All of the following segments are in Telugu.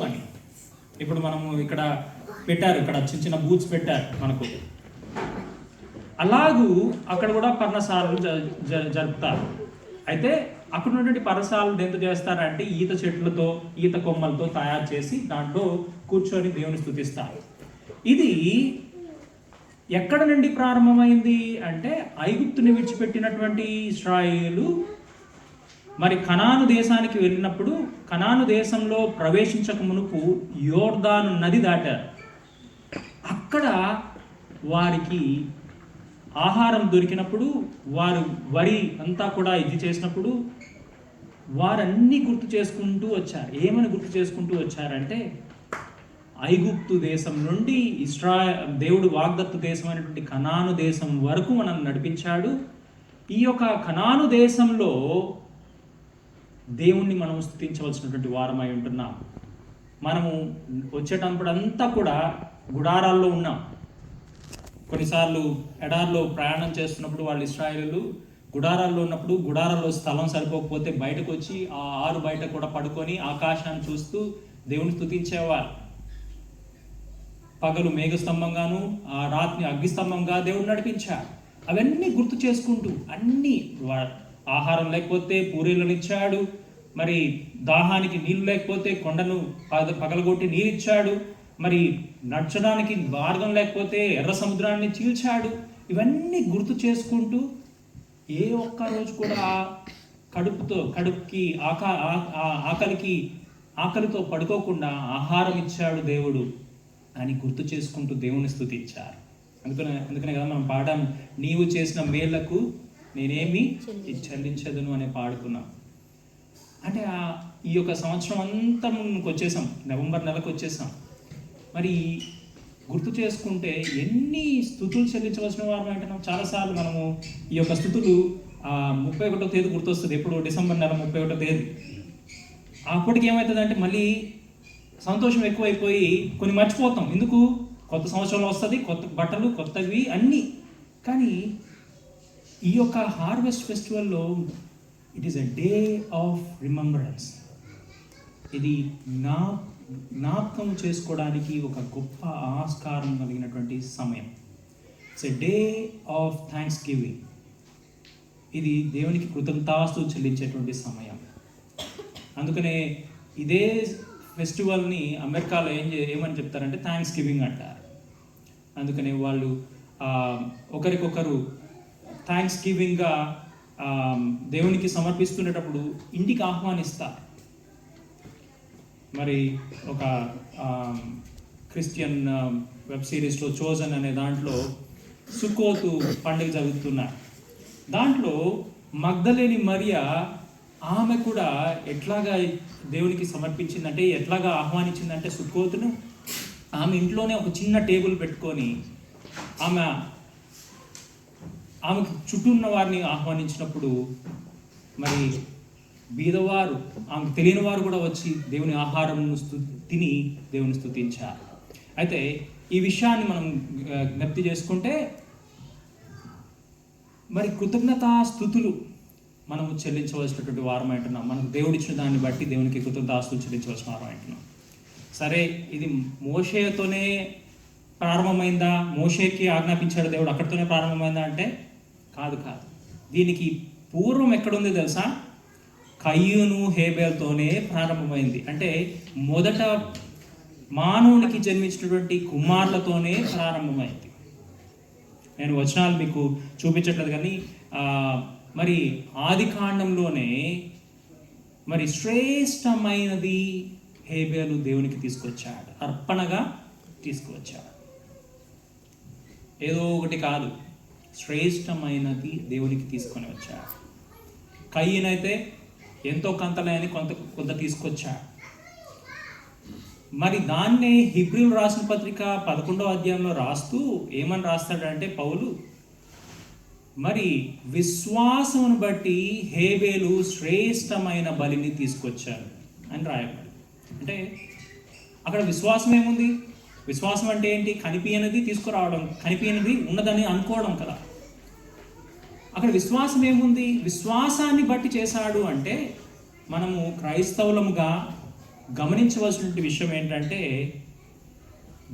అని ఇప్పుడు మనము ఇక్కడ పెట్టారు, ఇక్కడ చిన్న చిన్న బూత్స్ పెట్టారు మనకు. అలాగూ అక్కడ కూడా పర్ణశాలలు జరుపుతారు. అయితే అక్కడ ఉన్నటువంటి పర్ణశాలలు ఎంత చేస్తారంటే ఈత చెట్లతో, ఈత కొమ్మలతో తయారు చేసి దాంట్లో కూర్చొని దేవుని స్తుతిస్తారు. ఇది ఎక్కడ నుండి ప్రారంభమైంది అంటే ఐగుప్తుని విడిచిపెట్టినటువంటి ఇశ్రాయేలు మరి కనాను దేశానికి వెళ్ళినప్పుడు, కనాను దేశంలో ప్రవేశించక మునుపు యోర్దాను నది దాటారు. అక్కడ వారికి ఆహారం దొరికినప్పుడు, వారు వరి అంతా కూడా ఇది చేసినప్పుడు వారన్నీ గుర్తు చేసుకుంటూ వచ్చారు. ఏమని గుర్తు చేసుకుంటూ వచ్చారంటే, ఐగుప్తు దేశం నుండి దేవుడు వాగ్దత్తు దేశం అయినటువంటి కనాను దేశం వరకు మనం నడిపించాడు. ఈ యొక్క కనాను దేశంలో దేవుణ్ణి మనం స్తుతించవలసినటువంటి వారమై ఉంటున్నాం. మనము వచ్చేటప్పుడు అంతా కూడా గుడారాల్లో ఉన్నాం. కొన్నిసార్లు ఎడార్లో ప్రయాణం చేస్తున్నప్పుడు వాళ్ళు ఇశ్రాయేలు గుడారాల్లో ఉన్నప్పుడు, గుడారాల్లో స్థలం సరిపోకపోతే బయటకు వచ్చి ఆ ఆరు బయట కూడా పడుకొని ఆకాశాన్ని చూస్తూ దేవుని స్తుతించేవారు. పగలు మేఘస్తంభంగాను, ఆ రాత్రి అగ్నిస్తంభంగా దేవుడు నడిపించాడు. అవన్నీ గుర్తు చేసుకుంటూ అన్నీ, ఆహారం లేకపోతే పూరీలను ఇచ్చాడు, మరి దాహానికి నీళ్ళు లేకపోతే కొండను పగలగొట్టి నీరిచ్చాడు, మరి నడచడానికి మార్గం లేకపోతే ఎర్ర సముద్రాన్ని చీల్చాడు. ఇవన్నీ గుర్తు చేసుకుంటూ ఏ ఒక్క రోజు కూడా కడుపుకి ఆకలితో పడుకోకుండా ఆహారం ఇచ్చాడు దేవుడు అని గుర్తు చేసుకుంటూ దేవుని స్తుతించారు. అందుకనే కదా మనం పాఠం, నీవు చేసిన మేళ్లకు నేనేమి చెల్లించదును అనే పాడుకున్నాం. అంటే ఈ యొక్క సంవత్సరం అంతా ముందుకు వచ్చేసాం, నవంబర్ నెలకు వచ్చేసాం. మరి గుర్తు చేసుకుంటే ఎన్ని స్తుతులు చెల్లించవలసిన వారం అంటున్నాం. చాలాసార్లు మనము ఈ యొక్క స్తుతులు 31వ తేదీ గుర్తొస్తుంది, ఎప్పుడు డిసెంబర్ నెల 31వ తేదీ. అప్పటికి ఏమవుతుందంటే మళ్ళీ సంతోషం ఎక్కువైపోయి కొన్ని మర్చిపోతాం. ఎందుకు? కొత్త సంవత్సరంలో వస్తుంది, కొత్త బట్టలు, కొత్తవి అన్నీ. కానీ ఈ యొక్క హార్వెస్ట్ ఫెస్టివల్లో it is a day of remembrance. ఇది జ్ఞాపకం చేసుకోవడానికి ఒక గొప్ప ఆస్కారం కలిగినటువంటి సమయం. It's a day of thanksgiving. ఇది దేవునికి కృతజ్ఞతాస్తుతులు చెల్లించేటువంటి సమయం. అందుకనే ఇదే ఫెస్టివల్ని అమెరికాలో ఏమని చెప్తారంటే థ్యాంక్స్ గివింగ్ అంటారు. అందుకనే వాళ్ళు ఒకరికొకరు థ్యాంక్స్ గివింగ్గా దేవునికి సమర్పిస్తున్నప్పుడు ఇంటికి ఆహ్వానిస్తారు. మరి ఒక క్రిస్టియన్ వెబ్ సిరీస్లో చోజన్ అనే దాంట్లో సుక్కోతు పండుగ జరుగుతున్నారు. దాంట్లో మగ్దలేని మరియా ఆమె కూడా ఎట్లాగా దేవునికి సమర్పించిందంటే, ఎట్లాగా ఆహ్వానించిందంటే సుక్కోతును, ఆమె ఇంట్లోనే ఒక చిన్న టేబుల్ పెట్టుకొని ఆమెకు చుట్టూ ఉన్న వారిని ఆహ్వానించినప్పుడు మరి బీదవారు, ఆమెకు తెలియని వారు కూడా వచ్చి దేవుని ఆహారం తిని దేవుని స్తుతించారు. అయితే ఈ విషయాన్ని మనం జ్ఞప్తి చేసుకుంటే మరి కృతజ్ఞతాస్తుతులు మనము చెల్లించవలసినటువంటి వారం అంటున్నాం. మనకు దేవుడిచ్చిన దాన్ని బట్టి దేవునికి కృతజ్ఞతాస్తుతులు చెల్లించవలసిన వారం అంటున్నాం. సరే, ఇది మోషేతోనే ప్రారంభమైందా, మోషేకి ఆజ్ఞాపించాడు దేవుడు అక్కడితోనే ప్రారంభమైందా అంటే కాదు. దీనికి పూర్వం ఎక్కడుంది తెలుసా? కయ్యూను హేబేల్తోనే ప్రారంభమైంది. అంటే మొదట మానవునికి జన్మించినటువంటి కుమారులతోనే ప్రారంభమైంది. నేను వచనాలు మీకు చూపించట్లేదు కానీ మరి ఆది కాండంలోనే మరి శ్రేష్టమైనది హేబేలు దేవునికి తీసుకొచ్చాడు, అర్పణగా తీసుకువచ్చాడు. ఏదో ఒకటి కాదు, శ్రేష్టమైనది దేవునికి తీసుకొని వచ్చాడు. కయ్యనైతే ఎంతో కంతలేని కొంత తీసుకొచ్చాడు. మరి దాన్నే హెబ్రీయులు రాసిన పత్రిక 11వ అధ్యాయంలో రాస్తూ ఏమని రాస్తాడంటే పౌలు, మరి విశ్వాసమును బట్టి హేబేలు శ్రేష్టమైన బలిని తీసుకొచ్చాడు అని రాయబడి. అంటే అక్కడ విశ్వాసం ఏముంది? విశ్వాసం అంటే ఏంటి? కనిపించనిది తీసుకురావడం, కనిపించనిది ఉన్నదని అనుకోవడం కదా. అక్కడ విశ్వాసం ఏముంది? విశ్వాసాన్ని బట్టి చేశాడు అంటే మనము క్రైస్తవులముగా గమనించవలసిన విషయం ఏంటంటే,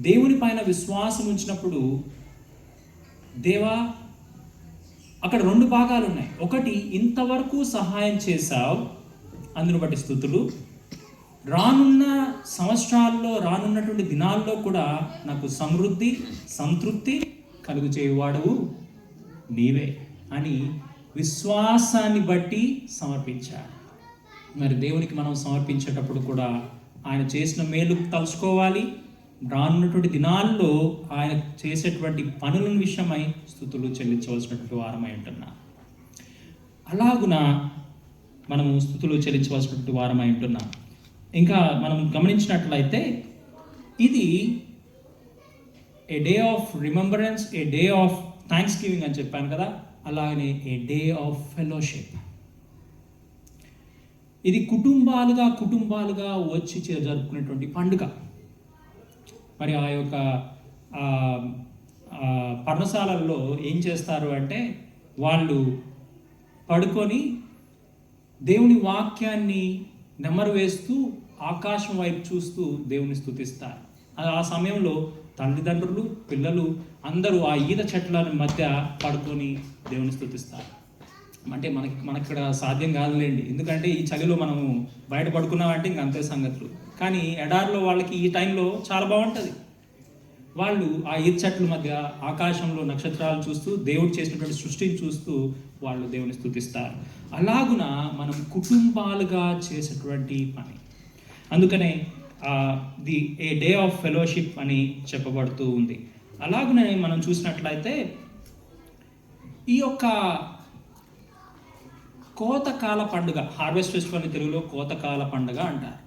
దేవుని పైన విశ్వాసం ఉంచినప్పుడు దేవా, అక్కడ 2 భాగాలు ఉన్నాయి. ఒకటి, ఇంతవరకు సహాయం చేశావు, అందును బట్టి స్తుతులు. రానున్న సంవత్సరాల్లో, రానున్నటువంటి దినాల్లో కూడా నాకు సమృద్ధి, సంతృప్తి కలుగు చేయువాడవు నీవే అని విశ్వాసాన్ని బట్టి సమర్పించాడు. మరి దేవునికి మనం సమర్పించేటప్పుడు కూడా ఆయన చేసిన మేలు తలుచుకోవాలి. రానున్నటువంటి దినాల్లో ఆయన చేసేటువంటి పనుల విషయమై స్తుతులు చెల్లించవలసినటువంటి వారమై ఉంటున్నాం. అలాగున మనము స్తుతులు చెల్లించవలసినటువంటి వారమై ఉంటున్నాం. ఇంకా మనం గమనించినట్లయితే ఇది a day of remembrance, a day of thanksgiving అని చెప్పాను కదా, అలాగనే ఏ డే ఆఫ్ ఫెలోషిప్. ఇది కుటుంబాలుగా వచ్చి జరుపుకునేటువంటి పండుగ. మరి ఆ యొక్క పర్ణశాలల్లో ఏం చేస్తారు అంటే, వాళ్ళు పడుకొని దేవుని వాక్యాన్ని నెమరు వేస్తూ ఆకాశం వైపు చూస్తూ దేవుని స్తుతిస్తారు. ఆ సమయంలో తల్లిదండ్రులు, పిల్లలు అందరూ ఆ ఈత చెట్ల మధ్య పడుకొని దేవుని స్తుతిస్తారు. అంటే మనకి ఇక్కడ సాధ్యం కాదులేండి, ఎందుకంటే ఈ చలిలో మనము బయట పడుకున్నామంటే ఇంక అంతే సంగతులు. కానీ ఎడారిలో వాళ్ళకి ఈ టైంలో చాలా బాగుంటుంది. వాళ్ళు ఆ ఈత చెట్ల మధ్య ఆకాశంలో నక్షత్రాలు చూస్తూ, దేవుడు చేసినటువంటి సృష్టిని చూస్తూ వాళ్ళు దేవుని స్తుతిస్తారు. అలాగున మనం కుటుంబాలుగా చేసేటువంటి పని. అందుకనే ఏ డే ఆఫ్ ఫెలోషిప్ అని చెప్పబడుతూ ఉంది. అలాగనే మనం చూసినట్లయితే ఈ యొక్క కోతకాల పండుగ, హార్వెస్ట్ ఫెస్టివల్ అని తెలుగులో కోతకాల పండుగ అంటారు.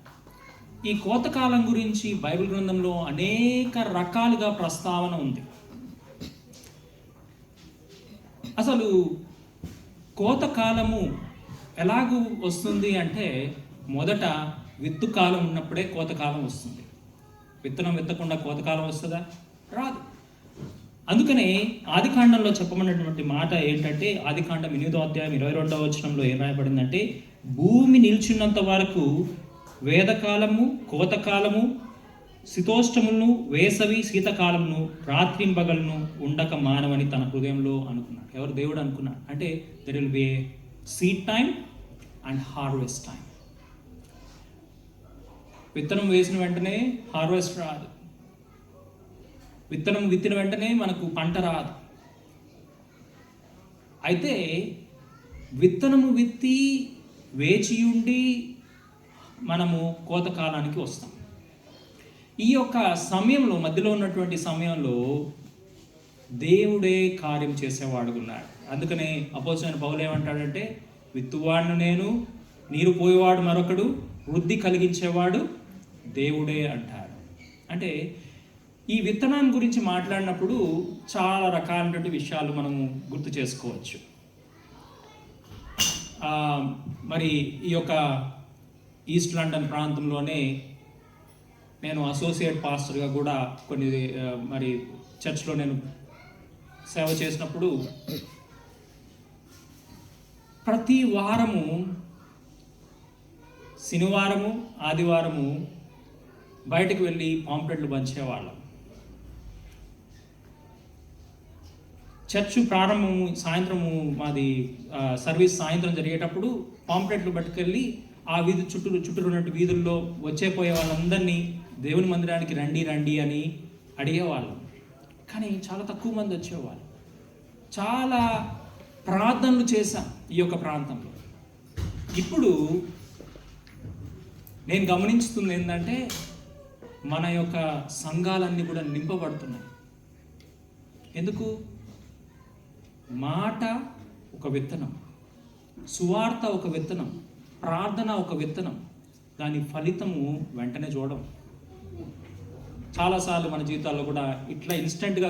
ఈ కోతకాలం గురించి బైబిల్ గ్రంథంలో అనేక రకాలుగా ప్రస్తావన ఉంది. అసలు కోతకాలము ఎలాగూ వస్తుంది అంటే, మొదట విత్తు కాలం ఉన్నప్పుడే కోతకాలం వస్తుంది. విత్తనం విత్తకుండా కోతకాలం వస్తుందా? రాదు. అందుకనే ఆదికాండంలో చెప్పబడినటువంటి మాట ఏంటంటే, ఆదికాండం 8వ అధ్యాయం 22వ వచనంలో ఏం రాయబడిందంటే, భూమి నిల్చున్నంత వరకు వేదకాలము, కోతకాలము, శీతోష్టములను, వేసవి, శీతకాలమును, రాత్రింబగలను ఉండక మానవని తన హృదయంలో అనుకున్నాడు. ఎవరు? దేవుడు అనుకున్నాడు. అంటే there will be A seed time and harvest time. విత్తనం వేసిన వెంటనే హార్వెస్ట్ రాదు. విత్తనం విత్తిన వెంటనే మనకు పంట రాదు. అయితే విత్తనము విత్తి వేచి ఉండి మనము కోతకాలానికి వస్తాం. ఈ యొక్క సమయంలో, మధ్యలో ఉన్నటువంటి సమయంలో దేవుడే కార్యం చేసేవాడు ఉన్నాడు. అందుకనే అపోస్తలుడైన పౌలు ఏమంటాడంటే, విత్తువాడును నేను, నీరు పోయేవాడు మరొకడు, వృద్ధి కలిగించేవాడు దేవుడే అంటాడు. అంటే ఈ విత్తనాన్ని గురించి మాట్లాడినప్పుడు చాలా రకాలైనటువంటి విషయాలు మనము గుర్తు చేసుకోవచ్చు. మరి ఈ యొక్క ఈస్ట్ లండన్ ప్రాంతంలోనే నేను అసోసియేట్ పాస్టర్గా కూడా కొన్ని మరి చర్చ్లో నేను సేవ చేసినప్పుడు ప్రతి వారము శనివారము, ఆదివారము బయటకు వెళ్ళి పాంప్లెట్లు పంచేవాళ్ళం. చర్చ్ ప్రారంభము సాయంత్రము, మాది సర్వీస్ సాయంత్రం జరిగేటప్పుడు పాంప్లెట్లు పట్టుకెళ్ళి ఆ వీధి చుట్టూ ఉన్నట్టు వీధుల్లో వచ్చేపోయే వాళ్ళందరినీ దేవుని మందిరానికి రండి రండి అని అడిగేవాళ్ళం. కానీ చాలా తక్కువ మంది వచ్చేవాళ్ళు. చాలా ప్రార్థనలు చేశాం ఈ యొక్క ప్రాంతంలో. ఇప్పుడు నేను గమనించుతుంది ఏంటంటే, మన యొక్క సంఘాలన్నీ కూడా నింపబడుతున్నాయి. ఎందుకు? మాట ఒక విత్తనం, సువార్త ఒక విత్తనం, ప్రార్థన ఒక విత్తనం, దాని ఫలితము వెంటనే చూడడం. చాలాసార్లు మన జీవితాల్లో కూడా ఇట్లా ఇన్స్టెంట్గా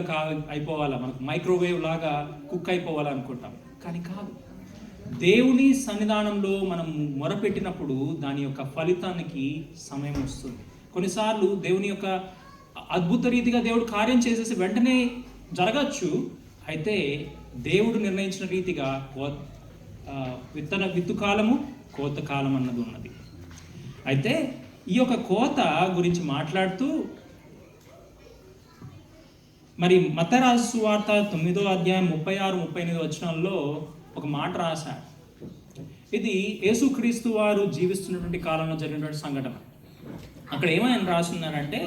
అయిపోవాలా, మనకు మైక్రోవేవ్ లాగా కుక్ అయిపోవాలనుకుంటాం. కానీ కాదు. దేవుని సన్నిధానంలో మనం మొరపెట్టినప్పుడు దాని యొక్క ఫలితానికి సమయం వస్తుంది. కొన్నిసార్లు దేవుని యొక్క అద్భుత రీతిగా దేవుడు కార్యం చేసేసి వెంటనే జరగచ్చు. అయితే దేవుడు నిర్ణయించిన రీతిగా విత్తు కాలము, కోత కాలం అన్నది ఉన్నది. అయితే ఈ యొక్క కోత గురించి మాట్లాడుతూ మరి మత్తయి రాసిన సువార్త 9వ అధ్యాయం 36-38 వచనాల్లో ఒక మాట రాశాడు. ఇది యేసుక్రీస్తు వారు జీవిస్తున్నటువంటి కాలంలో జరిగినటువంటి సంఘటన. అక్కడ ఏమైనా రాస్తున్నారంటే,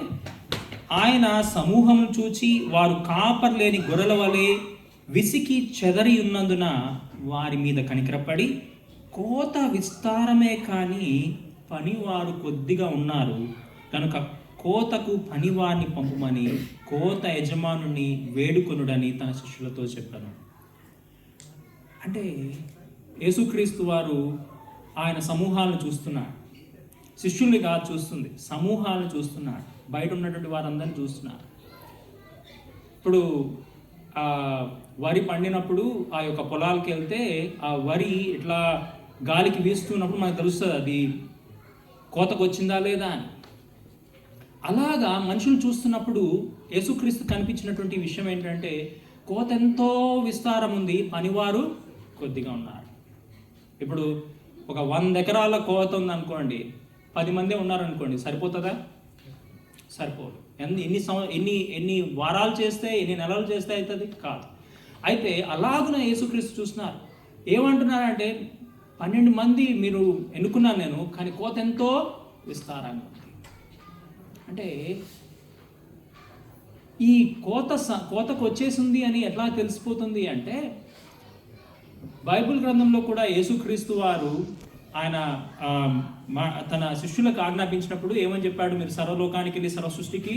ఆయన సమూహమును చూచి వారు కాపర్లేని గొర్రెల వలె విసికి చెదరి ఉన్నందున వారి మీద కనికరపడి, కోత విస్తారమే కానీ పనివారు కొద్దిగా ఉన్నారు కనుక కోతకు పనివారిని పంపుమని కోత యజమానుని వేడుకొనుడని తన శిష్యులతో చెప్పాను. అంటే యేసుక్రీస్తు వారు ఆయన సమూహాలను చూస్తున్నాడు. శిష్యుల్ని కాదు చూస్తుంది, సమూహాలను చూస్తున్నాడు. బయట ఉన్నటువంటి వారందరినీ చూస్తున్నారు. ఇప్పుడు వరి పండినప్పుడు ఆ యొక్క పొలాలకు వెళ్తే ఆ వరి ఇట్లా గాలికి వీస్తున్నప్పుడు మనకు తెలుస్తుంది అది కోతకు వచ్చిందా లేదా అని. అలాగా మనుషులు చూస్తున్నప్పుడు యేసుక్రీస్తు కనిపించినటువంటి విషయం ఏంటంటే, కోత ఎంతో విస్తారం ఉంది, పనివారు కొద్దిగా ఉన్నారు. ఇప్పుడు ఒక 100 ఎకరాల కోత ఉందనుకోండి, 10 మందే ఉన్నారనుకోండి, సరిపోతుందా? సరిపోదు. ఎన్ని వారాలు చేస్తే, ఎన్ని నెలలు చేస్తే అవుతుంది? కాదు. అయితే అలాగున యేసుక్రీస్తు చూస్తున్నారు. ఏమంటున్నారంటే, 12 మంది మీరు ఎన్నుకున్నాను నేను, కానీ కోత ఎంతో విస్తారంగా ఉంది. అంటే ఈ కోతకు వచ్చేసింది అని ఎట్లా తెలిసిపోతుంది అంటే, బైబిల్ గ్రంథంలో కూడా యేసుక్రీస్తు వారు ఆయన తన శిష్యులకు ఆజ్ఞాపించినప్పుడు ఏమని చెప్పాడు? మీరు సర్వలోకానికి వెళ్ళి సర్వ సృష్టికి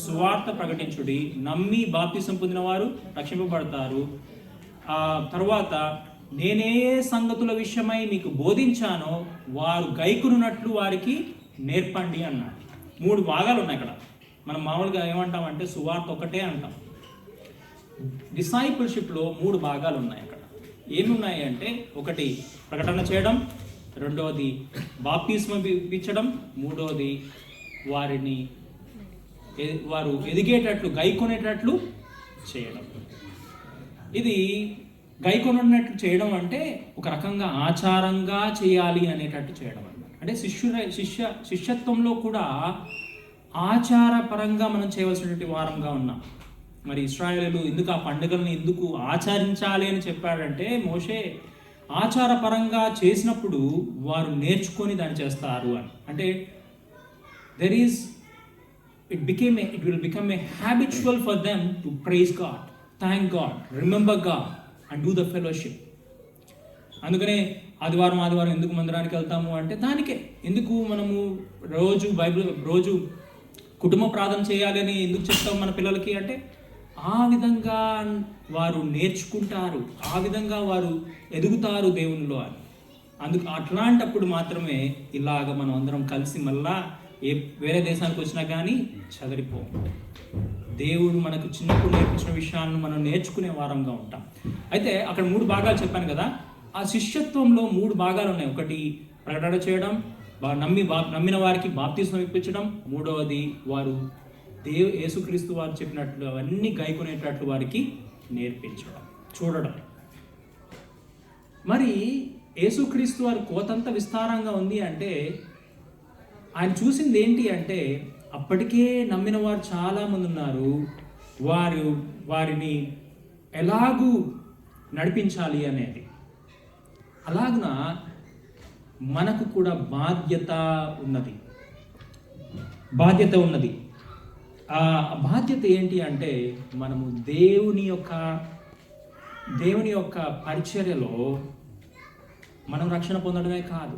సువార్త ప్రకటించుడి, నమ్మి బాప్తిసం పొందిన వారు రక్షింపబడతారు. తర్వాత నేనే సంగతుల విషయమై మీకు బోధించానో వారు గైకొనున్నట్లు వారికి నేర్పండి అన్నాడు. 3 భాగాలు ఉన్నాయి అక్కడ. మనం మామూలుగా ఏమంటామంటే సువార్త ఒకటే అంటాం. డిసైపుల్షిప్లో 3 భాగాలు ఉన్నాయి అక్కడ. ఏమి ఉన్నాయి అంటే, ఒకటి ప్రకటన చేయడం, రెండవది బాప్తిస్మం ఇప్పించడం, మూడవది వారు ఎదిగేటట్లు గైకొనేటట్లు చేయడం. ఇది గైకొన్నట్లు చేయడం అంటే ఒక రకంగా ఆచారంగా చేయాలి అనేటట్టు చేయడం అన్నమాట. అంటే శిష్యత్వంలో కూడా ఆచారపరంగా మనం చేయవలసినటువంటి వారంగా ఉన్నాం. మరి ఇశ్రాయేలీయులు ఎందుకు ఆ పండుగలను ఎందుకు ఆచరించాలి అని చెప్పాడంటే, మోషే ఆచారపరంగా చేసినప్పుడు వారు నేర్చుకొని దాన్ని చేస్తారు అని. అంటే it will become a habitual for them to praise God, thank God, remember God and do the fellowship. అందుకనే ఆదివారం ఎందుకు మందిరానికి వెళ్తాము అంటే దానికే. ఎందుకు మనము రోజు కుటుంబ ప్రార్థన చేయాలి అని ఎందుకు చెప్తాం మన పిల్లలకి అంటే, ఆ విధంగా వారు నేర్చుకుంటారు, ఆ విధంగా వారు ఎదుగుతారు దేవునిలో అని. అట్లాంటప్పుడు మాత్రమే ఇలాగ మనం అందరం కలిసి మళ్ళా వేరే దేశానికి వచ్చినా కానీ చదిరిపోం. దేవుడు మనకు చిన్నప్పుడు నేర్పించిన విషయాలను మనం నేర్చుకునే వారంగా ఉంటాం. అయితే అక్కడ 3 భాగాలు చెప్పాను కదా. ఆ శిష్యత్వంలో 3 భాగాలు ఉన్నాయి. ఒకటి ప్రకటన చేయడం, నమ్మిన వారికి బాప్తిస్మం ఇప్పించడం, మూడవది వారు యేసుక్రీస్తు వారు చెప్పినట్లు అవన్నీ గైకొనేటట్లు వారికి నేర్పించడం, చూడడం. మరి యేసుక్రీస్తు వారి కోతంత విస్తారంగా ఉంది అంటే ఆయన చూసింది ఏంటి అంటే, అప్పటికే నమ్మిన వారు చాలామంది ఉన్నారు, వారిని ఎలాగూ నడిపించాలి అనేది. అలాగున మనకు కూడా బాధ్యత ఉన్నది. ఆ బాధ్యత ఏంటి అంటే, మనము దేవుని యొక్క పరిచర్యలో మనం రక్షణ పొందడమే కాదు,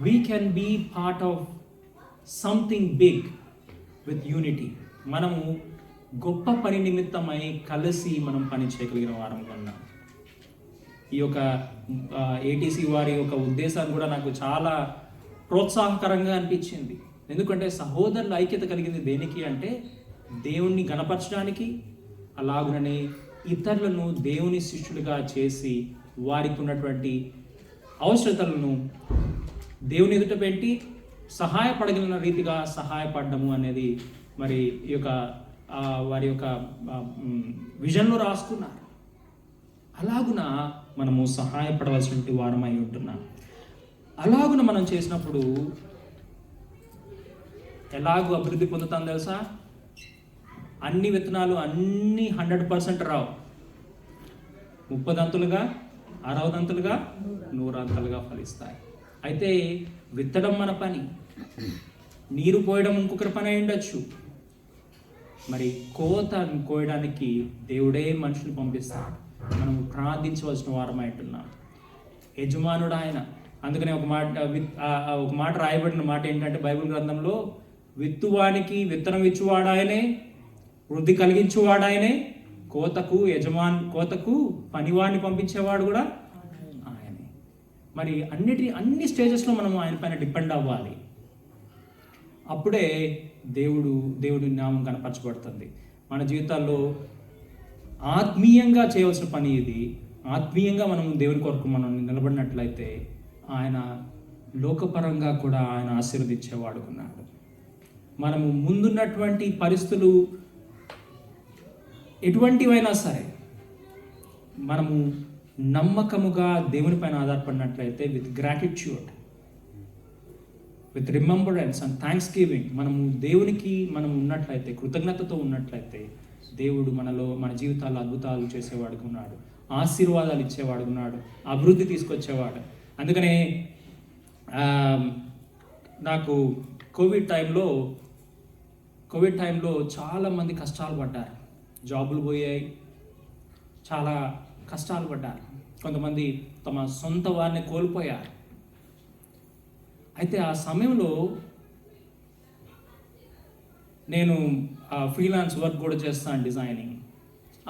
we can be part of something big with unity. మనము గొప్ప పని నిమిత్తమై కలిసి మనం పని చేయగలిగిన వారం కన్నా. ఈ యొక్క ఏటీసీ వారి యొక్క ఉద్దేశాన్ని కూడా నాకు చాలా ప్రోత్సాహకరంగా అనిపించింది. ఎందుకంటే సహోదరుల ఐక్యత కలిగింది దేనికి అంటే, దేవుణ్ణి గణపరచడానికి, అలాగుననే ఇతరులను దేవుని శిష్యులుగా చేసి వారికి ఉన్నటువంటి అవసరతలను దేవుని ఎదుట పెట్టి సహాయపడగలిగిన రీతిగా సహాయపడము అనేది మరి ఈ యొక్క వారి యొక్క విజన్లో రాసుకున్నారు. అలాగున మనము సహాయపడవలసినటువంటి వారమై ఉంటున్నాం. అలాగున మనం చేసినప్పుడు ఎలాగూ అభివృద్ధి పొందుతాం తెలుసా? అన్ని విత్తనాలు అన్నీ 100% రావు. 30 దంతులుగా, 60 దంతులుగా, 100 అంతలుగా ఫలిస్తాయి. అయితే విత్తడం మన పని, నీరు పోయడం ఇంకొకరి పని అయి ఉండొచ్చు. మరి కోత కోయడానికి దేవుడే మనుషుని పంపిస్తాడు. మనం ప్రార్థించవలసిన వారమై ఉంటున్నాం. యజమానుడు ఆయన. అందుకనే ఒక మాట రాయబడిన మాట ఏంటంటే బైబిల్ గ్రంథంలో, విత్తువానికి విత్తనం ఇచ్చువాడు ఆయనే, వృద్ధి కలిగించువాడు ఆయనే, కోతకు పనివాడిని పంపించేవాడు కూడా ఆయనే. మరి అన్ని స్టేజెస్లో మనం ఆయన పైన డిపెండ్ అవ్వాలి. అప్పుడే దేవుడి నామం కనపరచబడుతుంది. మన జీవితాల్లో ఆత్మీయంగా చేయవలసిన పని ఇది. ఆత్మీయంగా మనం దేవుని కొరకు మనం నిలబడినట్లయితే ఆయన లోకపరంగా కూడా ఆయన ఆశీర్వదించేవాడుకున్నాడు. మనము ముందున్నటువంటి పరిస్థితులు ఎటువంటివైనా సరే మనము నమ్మకముగా దేవుని పైన ఆధారపడినట్లయితే with gratitude, with remembrance and thanksgiving మనము దేవునికి మనం ఉన్నట్లయితే, కృతజ్ఞతతో ఉన్నట్లయితే దేవుడు మన జీవితాల్లో అద్భుతాలు చేసేవాడుగా ఉన్నాడు, ఆశీర్వాదాలు ఇచ్చేవాడుగా ఉన్నాడు, అభివృద్ధి తీసుకొచ్చేవాడు. అందుకనే నాకు కోవిడ్ టైంలో చాలామంది కష్టాలు పడ్డారు. జాబులు పోయాయి, చాలా కష్టాలు పడ్డారు. కొంతమంది తమ సొంత వారిని కోల్పోయారు. అయితే ఆ సమయంలో నేను ఫ్రీలాన్స్ వర్క్ కూడా చేస్తాను, డిజైనింగ్.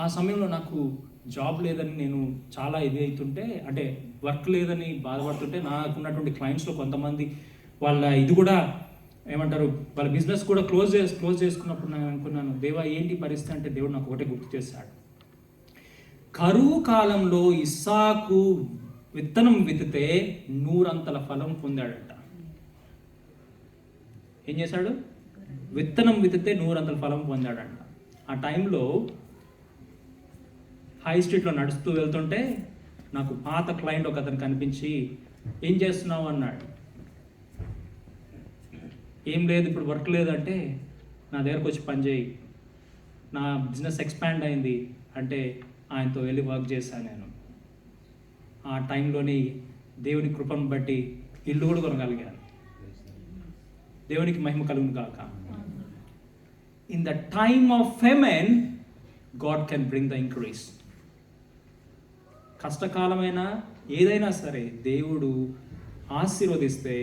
ఆ సమయంలో నాకు జాబ్ లేదని నేను చాలా ఇది అవుతుంటే, అంటే వర్క్ లేదని బాధపడుతుంటే, నాకున్నటువంటి క్లయింట్స్లో కొంతమంది వాళ్ళ ఇది కూడా ఏమంటారు, వాళ్ళ బిజినెస్ కూడా క్లోజ్ చేసుకున్నప్పుడు నేను అనుకున్నాను, దేవా ఏంటి పరిస్థితి అంటే దేవుడు నాకు ఒకటే గుర్తు చేశాడు. కరువు కాలంలో ఇస్సాకు విత్తనం విత్తితే 100 అంతల ఫలం పొందాడట. ఏం చేశాడు? విత్తనం విత్తితే 100 అంతల ఫలం పొందాడంట. ఆ టైంలో హై స్ట్రీట్లో నడుస్తూ వెళ్తుంటే నాకు పాత క్లయింట్ ఒక అతను కనిపించి, ఏం చేస్తున్నావు అన్నాడు. ఏం లేదు, ఇప్పుడు వర్క్ లేదంటే నా దగ్గరకు వచ్చి పని చేయి, నా బిజినెస్ ఎక్స్పాండ్ అయింది అంటే ఆయనతో వెళ్ళి వర్క్ చేశాను నేను. ఆ టైంలోని దేవుని కృపను బట్టి ఇల్లు కూడా కొనగలిగాను. దేవునికి మహిమ కలుగును గాక. In the time of famine God can bring the increase. కష్టకాలమైన ఏదైనా సరే దేవుడు ఆశీర్వదిస్తే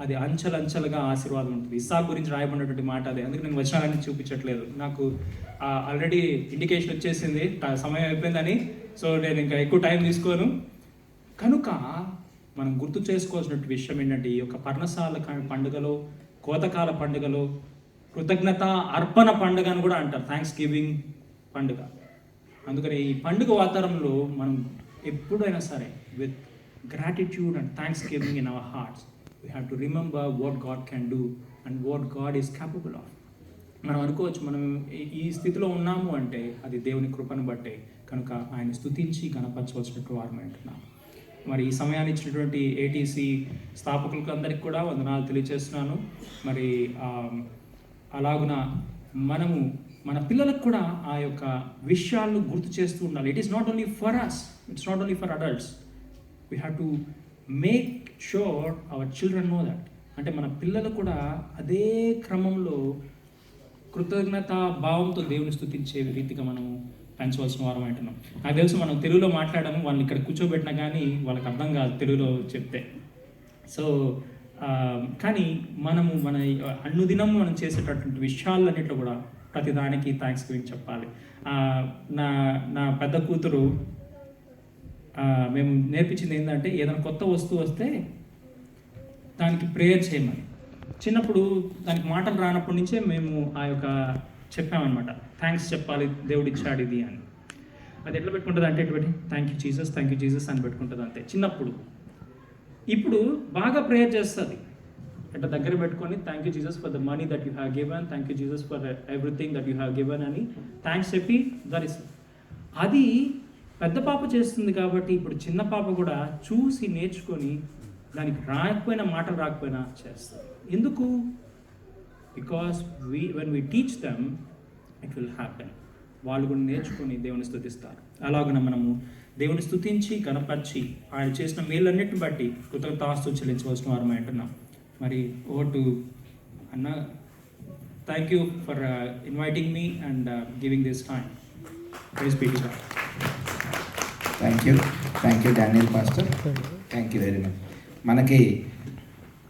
అది అంచెలంచెలుగా ఆశీర్వాదం ఉంటుంది. ఇస్సాకు గురించి రాయబడినటువంటి మాట అదే. అందుకే నేను వచనాలన్నీ చూపించట్లేదు, నాకు ఆల్రెడీ ఇండికేషన్ వచ్చేసింది, సమయం అయిపోయిందని. సో నేను ఇంకా ఎక్కువ టైం తీసుకోను. కనుక మనం గుర్తు చేసుకోవాల్సిన విషయం ఏంటంటే, ఈ యొక్క పర్ణశాల పండుగలో, కోతకాల పండుగలో కృతజ్ఞత అర్పణ పండుగ అని కూడా అంటారు, థ్యాంక్స్ గివింగ్ పండుగ. అందుకని ఈ పండుగ వాతావరణంలో మనం ఎప్పుడైనా సరే with gratitude and thanks giving in our hearts we have to remember what God can do and what God is capable of. మనం అనుకోవచ్చు మనం ఈ స్థితిలో ఉన్నాము అంటే అది దేవుని కృపను బట్టే. కనుక ఆయన స్తుతించి గణపరచవలసినట్టు వారమై ఉంటున్నాం. మరి ఈ సమయాన్ని ఇచ్చినటువంటి ఏటీసీ స్థాపకులకు అందరికీ కూడా వందనాలు తెలియజేస్తున్నాను. మరి అలాగున మనము మన పిల్లలకు కూడా ఆ యొక్క విషయాలను గుర్తు చేస్తూ ఉండాలి. It is not only for us, it's not only for adults. We have to make sure our children know that. అంటే మన పిల్లలు కూడా అదే క్రమంలో కృతజ్ఞత భావంతో దేవుని స్తుతించే రీతిగా మనం పెంచవలసిన వారం అంటున్నాం. నాకు తెలుసు మనం తెలుగులో మాట్లాడము, వాళ్ళని ఇక్కడ కూర్చోబెట్టినా కానీ వాళ్ళకి అర్థం కాదు తెలుగులో చెప్తే. సో కానీ మనము మన అనుదినం మనం చేసేటటువంటి విషయాలన్నింటిలో కూడా ప్రతిదానికి థ్యాంక్స్ గివింగ్ చెప్పాలి. నా పెద్ద కూతురు మేము నేర్పించింది ఏంటంటే, ఏదైనా కొత్త వస్తువు వస్తే దానికి ప్రేయర్ చేయమని. చిన్నప్పుడు దానికి మాటలు రానప్పటి నుంచే మేము ఆ యొక్క చెప్పామన్నమాట, థ్యాంక్స్ చెప్పాలి, దేవుడు ఇచ్చాడు ఇది అని. అది ఎట్లా పెట్టుకుంటుంది అంటే ఇటు పెట్టి థ్యాంక్ యూ జీసస్ అని పెట్టుకుంటుంది అంతే చిన్నప్పుడు. ఇప్పుడు బాగా ప్రేయర్ చేస్తుంది, అట్లా దగ్గర పెట్టుకొని thank you Jesus for the money that you have given, thank you Jesus for everything that you have given అని థ్యాంక్స్ చెప్పి ధరిస్తుంది. అది పెద్ద పాప చేస్తుంది కాబట్టి ఇప్పుడు చిన్న పాప కూడా చూసి నేర్చుకొని దానికి రాకపోయినా, మాటలు రాకపోయినా చేస్తారు. ఎందుకు? Because when we teach them it will happen. వాళ్ళు కూడా నేర్చుకొని దేవుని స్తుతిస్తారు. అలాగున మనము దేవుని స్తుతించి కనపరిచి ఆయన చేసిన మేలన్నిటిని బట్టి కృతజ్ఞతాస్తుతులు చెల్లించవలసిన వారమై ఉంటున్నాం. మరి ఓవర్ టు అన్న. Thank you for inviting me and giving this time. Praise be to God. Thank you Daniel pastor. Thank you very much. మనకి